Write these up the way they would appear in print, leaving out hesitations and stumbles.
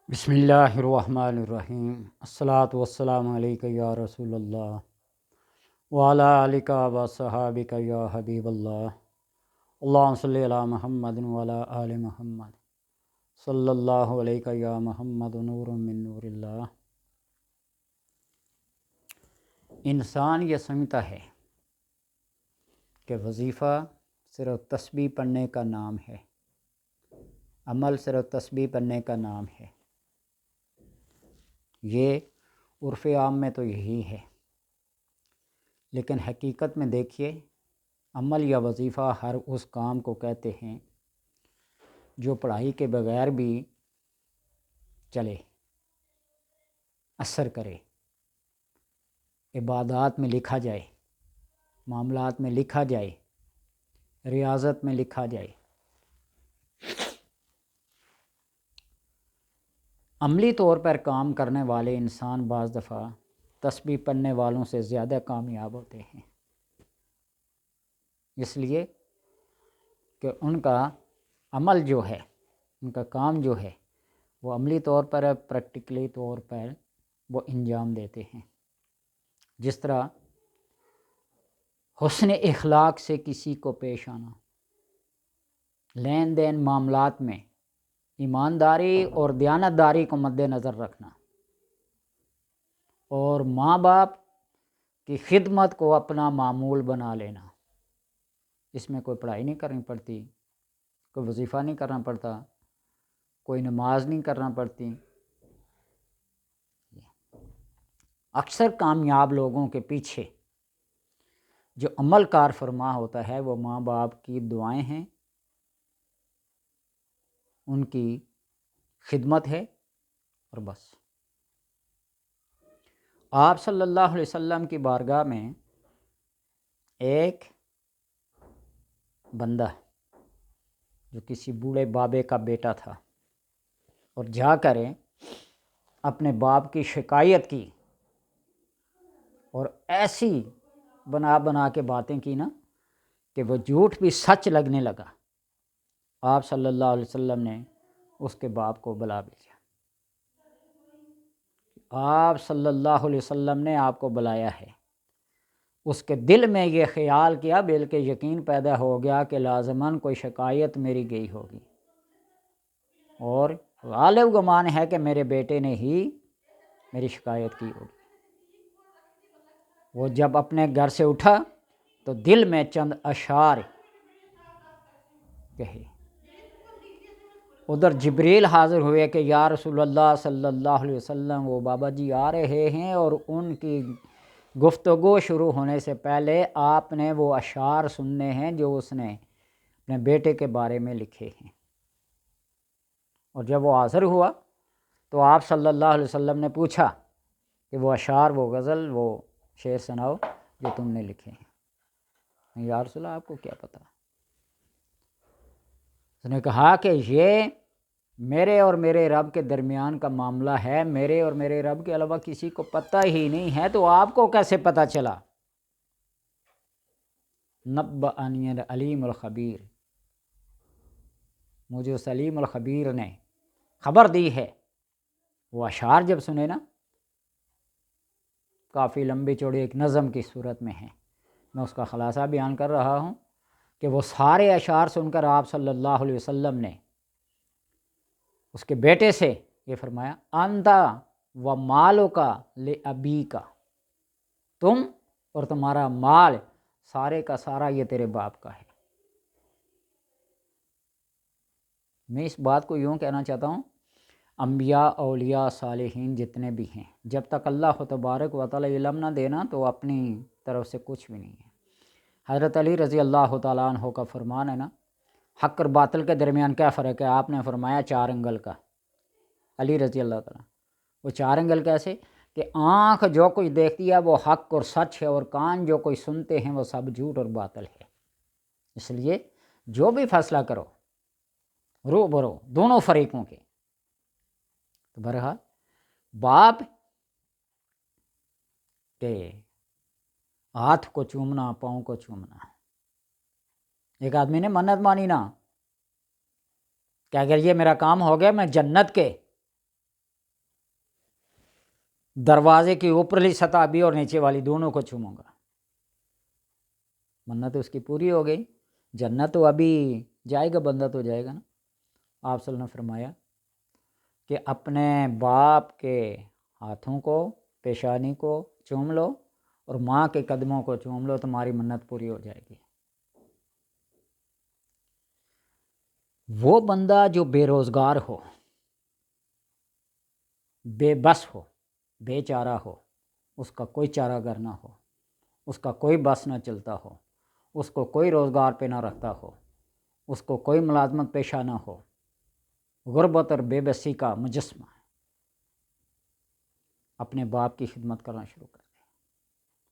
بسم اللہ الرحمن الرحیم الصلاۃ والسلام علیک یا رسول اللہ وعلیٰ آلک و صحابک یا حبیب اللہ اللہم صلی علی محمد وعلی آل محمد صلی اللہ علیہ یا محمد نور من نور اللہ۔ انسان یہ سمجھتا ہے کہ وظیفہ صرف تسبیح پڑھنے کا نام ہے، عمل صرف تسبیح پڑھنے کا نام ہے۔ یہ عرف عام میں تو یہی ہے، لیکن حقیقت میں دیکھیے عمل یا وظیفہ ہر اس کام کو کہتے ہیں جو پڑھائی کے بغیر بھی چلے، اثر کرے، عبادات میں لکھا جائے، معاملات میں لکھا جائے، ریاضت میں لکھا جائے۔ عملی طور پر کام کرنے والے انسان بعض دفعہ تسبیح پڑھنے والوں سے زیادہ کامیاب ہوتے ہیں، اس لیے کہ ان کا عمل جو ہے، ان کا کام جو ہے وہ عملی طور پر پریکٹیکلی طور پر وہ انجام دیتے ہیں۔ جس طرح حسن اخلاق سے کسی کو پیش آنا، لین دین معاملات میں ایمانداری اور دیانتداری کو مد نظر رکھنا، اور ماں باپ کی خدمت کو اپنا معمول بنا لینا۔ اس میں کوئی پڑھائی نہیں کرنی پڑتی، کوئی وظیفہ نہیں کرنا پڑتا، کوئی نماز نہیں کرنا پڑتی۔ اکثر کامیاب لوگوں کے پیچھے جو عمل کار فرما ہوتا ہے وہ ماں باپ کی دعائیں ہیں، ان کی خدمت ہے، اور بس۔ آپ صلی اللہ علیہ وسلم کی بارگاہ میں ایک بندہ جو کسی بوڑھے بابے کا بیٹا تھا، اور جا کر اپنے باپ کی شکایت کی، اور ایسی بنا بنا کے باتیں کی نا کہ وہ جھوٹ بھی سچ لگنے لگا۔ آپ صلی اللہ علیہ وسلم نے اس کے باپ کو بلا بھیجا۔ آپ صلی اللہ علیہ وسلم نے آپ کو بلایا ہے۔ اس کے دل میں یہ خیال کیا، بلکہ یقین پیدا ہو گیا کہ لازماً کوئی شکایت میری گئی ہوگی، اور غالب گمان ہے کہ میرے بیٹے نے ہی میری شکایت کی ہوگی۔ وہ جب اپنے گھر سے اٹھا تو دل میں چند اشعار کہے۔ ادھر جبریل حاضر ہوئے کہ یا رسول اللہ صلی اللہ علیہ وسلم، وہ بابا جی آ رہے ہیں، اور ان کی گفتگو شروع ہونے سے پہلے آپ نے وہ اشعار سننے ہیں جو اس نے اپنے بیٹے کے بارے میں لکھے ہیں۔ اور جب وہ حاضر ہوا تو آپ صلی اللہ علیہ وسلم نے پوچھا کہ وہ اشعار، وہ غزل، وہ شعر سناؤ جو تم نے لکھے ہیں۔ یا رسول اللہ، آپ کو کیا پتہ؟ اس نے کہا کہ یہ میرے اور میرے رب کے درمیان کا معاملہ ہے، میرے اور میرے رب کے علاوہ کسی کو پتہ ہی نہیں ہے، تو آپ کو کیسے پتہ چلا؟ نبأنی العلیم الخبیر، مجھے اس علیم الخبیر نے خبر دی ہے۔ وہ اشعار جب سنے نا، کافی لمبی چوڑی ایک نظم کی صورت میں ہے، میں اس کا خلاصہ بیان کر رہا ہوں کہ وہ سارے اشعار سن کر آپ صلی اللہ علیہ وسلم نے اس کے بیٹے سے یہ فرمایا، انتا و مالو کا لابی کا، تم اور تمہارا مال سارے کا سارا یہ تیرے باپ کا ہے۔ میں اس بات کو یوں کہنا چاہتا ہوں، انبیاء، اولیاء، صالحین جتنے بھی ہیں، جب تک اللہ تبارک و تعالی علم نہ دینا تو اپنی طرف سے کچھ بھی نہیں ہے۔ حضرت علی رضی اللہ تعالیٰ عنہ کا فرمان ہے نا، حق اور باطل کے درمیان کیا فرق ہے؟ آپ نے فرمایا 4 انگل کا۔ علی رضی اللہ تعالیٰ، وہ 4 انگل کیسے کہ آنکھ جو کچھ دیکھتی ہے وہ حق اور سچ ہے، اور کان جو کوئی سنتے ہیں وہ سب جھوٹ اور باطل ہے۔ اس لیے جو بھی فیصلہ کرو رو برو دونوں فریقوں کے۔ تو بہرحال باپ کے ہاتھ کو چومنا، پاؤں کو چومنا، ایک آدمی نے منت مانی نا کہ اگر یہ میرا کام ہو گیا میں جنت کے دروازے کی اوپرلی سطح بھی اور نیچے والی دونوں کو چوموں گا۔ منت اس کی پوری ہو گئی، جنت تو ابھی جائے گا، بندہ تو جائے گا نا۔ آپ صلی اللہ علیہ وسلم نے فرمایا کہ اپنے باپ کے ہاتھوں کو، پیشانی کو چوم لو اور ماں کے قدموں کو چوم لو، تمہاری منت پوری ہو جائے گی۔ وہ بندہ جو بے روزگار ہو، بے بس ہو، بے چارہ ہو، اس کا کوئی چارہ گر نہ ہو، اس کا کوئی بس نہ چلتا ہو، اس کو کوئی روزگار پہ نہ رکھتا ہو، اس کو کوئی ملازمت پیشہ نہ ہو، غربت اور بے بسی کا مجسمہ، اپنے باپ کی خدمت کرنا شروع کر دے،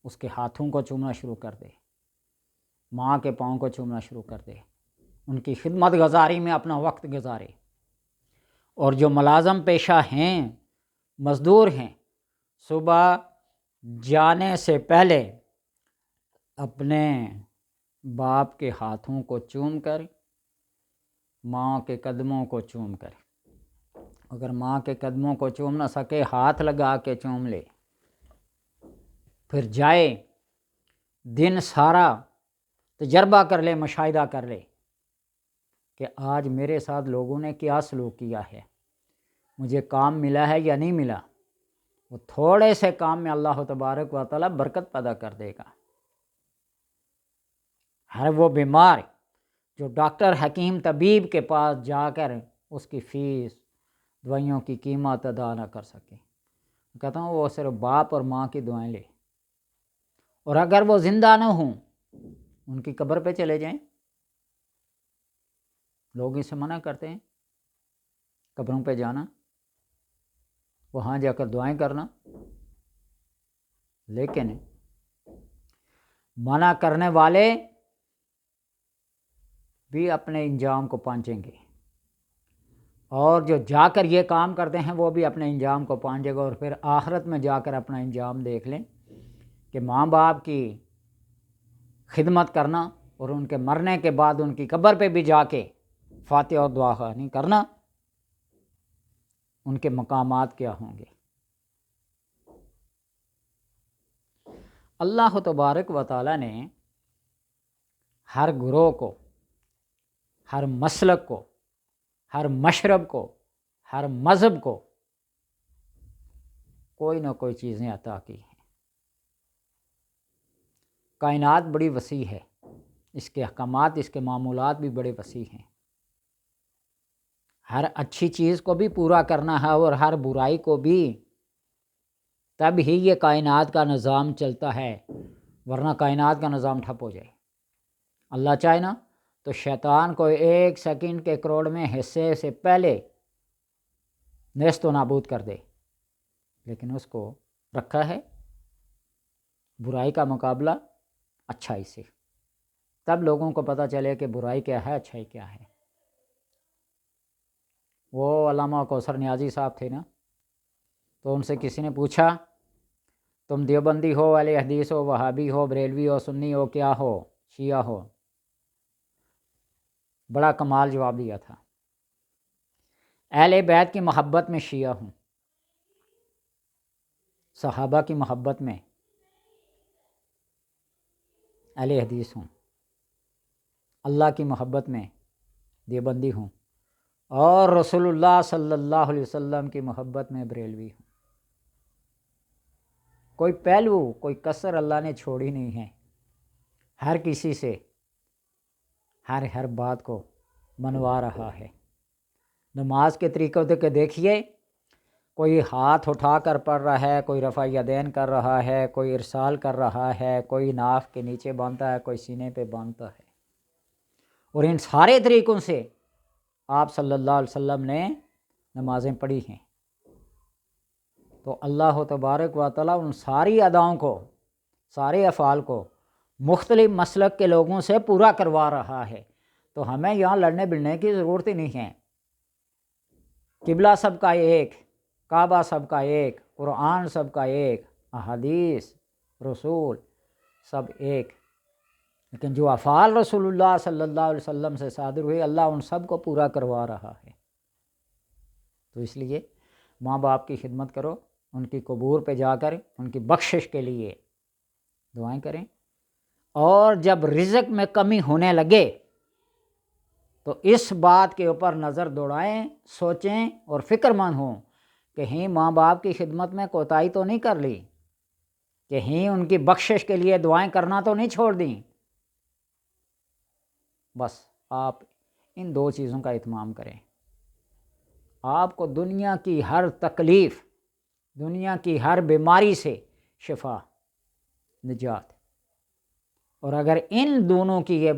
اس کے ہاتھوں کو چومنا شروع کر دے، ماں کے پاؤں کو چومنا شروع کر دے، ان کی خدمت گزاری میں اپنا وقت گزارے۔ اور جو ملازم پیشہ ہیں، مزدور ہیں، صبح جانے سے پہلے اپنے باپ کے ہاتھوں کو چوم کر، ماں کے قدموں کو چوم کر، اگر ماں کے قدموں کو چوم نہ سکے ہاتھ لگا کے چوم لے، پھر جائے دن سارا تجربہ کر لے، مشاہدہ کر لے کہ آج میرے ساتھ لوگوں نے کیا سلوک کیا ہے، مجھے کام ملا ہے یا نہیں ملا۔ وہ تھوڑے سے کام میں اللہ تبارک و تعالی برکت پیدا کر دے گا۔ ہر وہ بیمار جو ڈاکٹر حکیم طبیب کے پاس جا کر اس کی فیس، دوائیوں کی قیمت ادا نہ کر سکے، کہتا ہوں وہ صرف باپ اور ماں کی دعائیں لے، اور اگر وہ زندہ نہ ہوں ان کی قبر پہ چلے جائیں۔ لوگ اسے منع کرتے ہیں قبروں پہ جانا، وہاں جا کر دعائیں کرنا، لیکن منع کرنے والے بھی اپنے انجام کو پہنچیں گے، اور جو جا کر یہ کام کرتے ہیں وہ بھی اپنے انجام کو پہنچے گا، اور پھر آخرت میں جا کر اپنا انجام دیکھ لیں کہ ماں باپ کی خدمت کرنا اور ان کے مرنے کے بعد ان کی قبر پہ بھی جا کے فاتحہ اور دعا خوانی کرنا، ان کے مقامات کیا ہوں گے۔ اللہ تبارک و تعالی نے ہر گروہ کو، ہر مسلک کو، ہر مشرب کو، ہر مذہب کو کوئی نہ کوئی چیزیں عطا کی ہیں۔ کائنات بڑی وسیع ہے، اس کے احکامات، اس کے معمولات بھی بڑے وسیع ہیں۔ ہر اچھی چیز کو بھی پورا کرنا ہے اور ہر برائی کو بھی، تب ہی یہ کائنات کا نظام چلتا ہے، ورنہ کائنات کا نظام ٹھپ ہو جائے۔ اللہ چاہے نا تو شیطان کو 1 سیکنڈ کے کروڑ میں حصے سے پہلے نیست و نابود کر دے، لیکن اس کو رکھا ہے برائی کا مقابلہ اچھائی سے، تب لوگوں کو پتہ چلے کہ برائی کیا ہے، اچھائی کیا ہے۔ وہ علامہ کوثر نیازی صاحب تھے نا، تو ان سے کسی نے پوچھا تم دیوبندی ہو، اہل حدیث ہو، وہابی ہو، بریلوی ہو، سنی ہو، کیا ہو، شیعہ ہو؟ بڑا کمال جواب دیا تھا، اہل بیت کی محبت میں شیعہ ہوں، صحابہ کی محبت میں اہل حدیث ہوں، اللہ کی محبت میں دیوبندی ہوں، اور رسول اللہ صلی اللہ علیہ وسلم کی محبت میں بریلوی ہوں۔ کوئی پہلو، کوئی کسر اللہ نے چھوڑی نہیں ہے، ہر کسی سے ہر بات کو منوا رہا ہے۔ نماز کے طریقوں کے دیکھیے، کوئی ہاتھ اٹھا کر پڑھ رہا ہے، کوئی رفع یدین کر رہا ہے، کوئی ارسال کر رہا ہے، کوئی ناف کے نیچے باندھتا ہے، کوئی سینے پہ باندھتا ہے، اور ان سارے طریقوں سے آپ صلی اللہ علیہ وسلم نے نمازیں پڑھی ہیں۔ تو اللہ تبارک و تعالیٰ ان ساری اداؤں کو، سارے افعال کو مختلف مسلک کے لوگوں سے پورا کروا رہا ہے، تو ہمیں یہاں لڑنے بلنے کی ضرورت ہی نہیں ہے۔ قبلہ سب کا ایک، کعبہ سب کا ایک، قرآن سب کا ایک، احادیث، رسول سب ایک، لیکن جو افعال رسول اللہ صلی اللہ علیہ وسلم سے صادر ہوئے، اللہ ان سب کو پورا کروا رہا ہے۔ تو اس لیے ماں باپ کی خدمت کرو، ان کی قبور پہ جا کر ان کی بخشش کے لیے دعائیں کریں، اور جب رزق میں کمی ہونے لگے تو اس بات کے اوپر نظر دوڑائیں، سوچیں اور فکر مند ہوں کہ کہیں ماں باپ کی خدمت میں کوتاہی تو نہیں کر لی، کہیں ان کی بخشش کے لیے دعائیں کرنا تو نہیں چھوڑ دیں۔ بس آپ ان دو چیزوں کا اہتمام کریں، آپ کو دنیا کی ہر تکلیف، دنیا کی ہر بیماری سے شفا، نجات۔ اور اگر ان دونوں کی یہ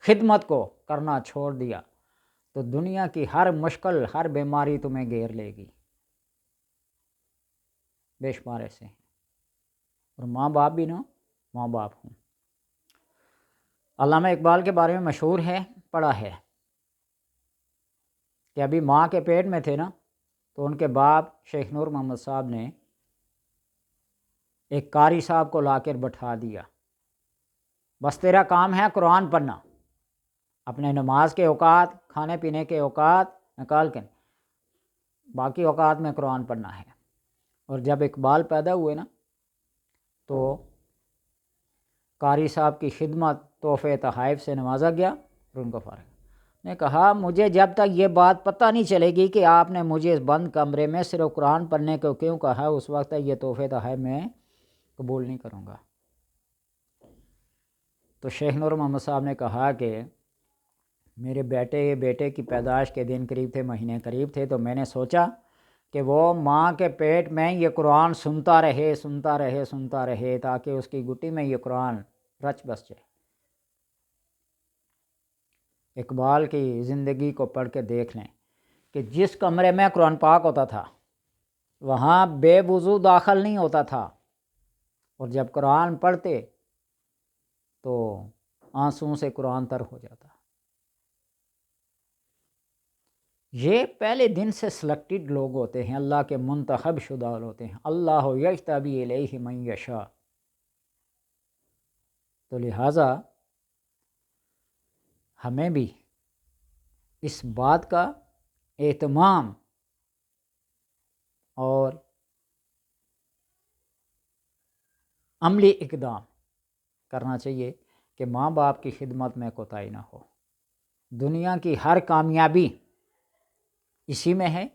خدمت کو کرنا چھوڑ دیا تو دنیا کی ہر مشکل، ہر بیماری تمہیں گھیر لے گی، بے شمار ایسے ہیں۔ اور ماں باپ بھی نا ماں باپ ہوں۔ علامہ اقبال کے بارے میں مشہور ہے، پڑھا ہے کہ ابھی ماں کے پیٹ میں تھے نا تو ان کے باپ شیخ نور محمد صاحب نے ایک قاری صاحب کو لا کر بٹھا دیا، بس تیرا کام ہے قرآن پڑھنا، اپنے نماز کے اوقات، کھانے پینے کے اوقات نکال کر باقی اوقات میں قرآن پڑھنا ہے۔ اور جب اقبال پیدا ہوئے نا تو قاری صاحب کی خدمت تحفے تحائف سے نوازا گیا اور ان کو فارغ نے کہا مجھے جب تک یہ بات پتہ نہیں چلے گی کہ آپ نے مجھے اس بند کمرے میں صرف قرآن پڑھنے کو کیوں کہا، اس وقت تک یہ تحفے تحائف میں قبول نہیں کروں گا۔ تو شیخ نور محمد صاحب نے کہا کہ میرے بیٹے کی پیدائش کے دن قریب تھے، مہینے قریب تھے، تو میں نے سوچا کہ وہ ماں کے پیٹ میں یہ قرآن سنتا رہے تاکہ اس کی گٹی میں یہ قرآن رچ بس جائے۔ اقبال کی زندگی کو پڑھ کے دیکھ لیں کہ جس کمرے میں قرآن پاک ہوتا تھا وہاں بے وضو داخل نہیں ہوتا تھا، اور جب قرآن پڑھتے تو آنسوؤں سے قرآن تر ہو جاتا۔ یہ پہلے دن سے سلیکٹڈ لوگ ہوتے ہیں، اللہ کے منتخب شدہ ہوتے ہیں، اللہ یجتبی الیہ من یشاء۔ تو لہٰذا ہمیں بھی اس بات کا اہتمام اور عملی اقدام کرنا چاہیے کہ ماں باپ کی خدمت میں کوتاہی نہ ہو۔ دنیا کی ہر کامیابی اسی میں ہے،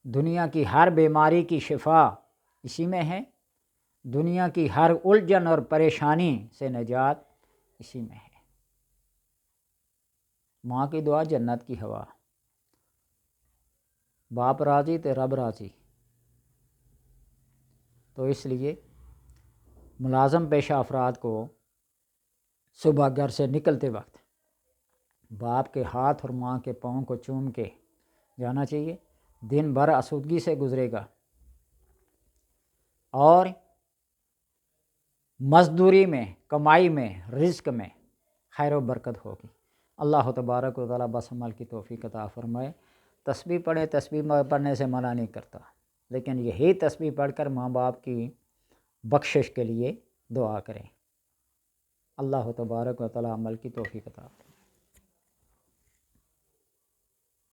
دنیا کی ہر بیماری کی شفا اسی میں ہے، دنیا کی ہر الجھن اور پریشانی سے نجات اسی میں ہے۔ ماں کی دعا جنت کی ہوا، باپ راضی تو رب راضی۔ تو اس لیے ملازم پیشہ افراد کو صبح گھر سے نکلتے وقت باپ کے ہاتھ اور ماں کے پاؤں کو چوم کے جانا چاہیے۔ دن بھر آسودگی سے گزرے گا اور مزدوری میں، کمائی میں، رزق میں خیر و برکت ہوگی۔ اللہ تبارک و تعالیٰ بس عمل کی توفیق عطا فرمائے۔ تسبیح پڑھیں، تسبیح پڑھنے سے منع نہیں کرتا، لیکن یہی تسبیح پڑھ کر ماں باپ کی بخشش کے لیے دعا کریں۔ اللہ تبارک و تعالیٰ عمل کی توفیق عطا فرمائے۔